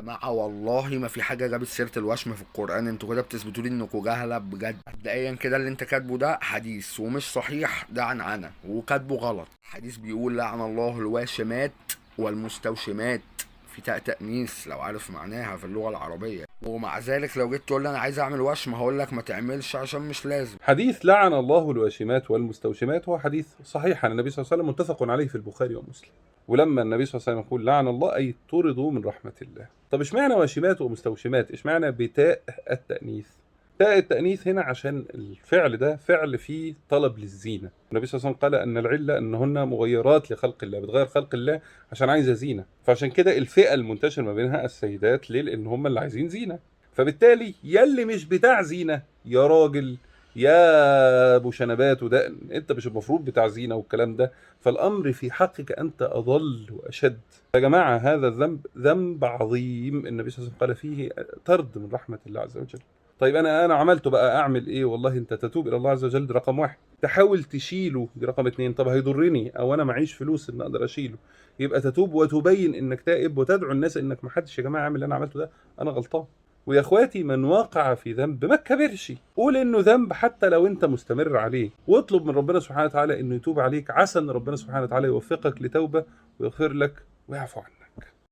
جماعة والله ما في حاجة جابت سيرة الوشم في القرآن، انتوا كده بتثبتوا لي انكوا جهلة بجد. مبدئيا كده اللي انت كاتبه ده حديث ومش صحيح، ده عنعنة وكاتبه غلط. الحديث بيقول لعن الله الواشمات والمستوشمات، في تاء تأنيث لو عارف معناها في اللغة العربية. ومع ذلك لو جيت تقول لي انا عايز اعمل وشم هقول لك ما تعملش عشان مش لازم. حديث لعن الله الواشمات والمستوشمات هو حديث صحيح عن النبي صلى الله عليه وسلم متفق عليه في البخاري ومسلم. ولما النبي صلى الله عليه وسلم يقول لعن الله أي طردوا من رحمة الله. طب اشمعنى واشمات ومستوشمات؟ اشمعنى بتاء التأنيث؟ تاء التأنيث هنا عشان الفعل ده فعل فيه طلب للزينة. النبي صلى الله عليه وسلم قال أن العلة أنهن مغيرات لخلق الله، بتغير خلق الله عشان عايزة زينة. فعشان كده الفئة المنتشر ما بينها السيدات، ليه؟ لأن هم اللي عايزين زينة. فبالتالي يلي مش بتاع زينة يا راجل يا ابو شنبات ودقن، انت مش المفروض بتاع زينه والكلام ده، فالامر في حقك انت اضل واشد. يا جماعه هذا الذنب ذنب عظيم، النبي صلى الله عليه وسلم قال فيه طرد من رحمه الله عز وجل. طيب انا عملته بقى اعمل ايه؟ والله انت تتوب الى الله عز وجل، دي رقم واحد. تحاول تشيله، دي رقم اتنين. طب هيضرني او انا معيش فلوس ان اقدر اشيله، يبقى تتوب وتبين انك تائب وتدعو الناس انك ما حدش يا جماعه يعمل اللي انا عملته ده، انا غلطان. ويا اخواتي من وقع في ذنب ما تكبرش، قول انه ذنب حتى لو انت مستمر عليه، واطلب من ربنا سبحانه وتعالى انه يتوب عليك، عسى ان ربنا سبحانه وتعالى يوفقك لتوبة ويغفر لك ويعفو عنك.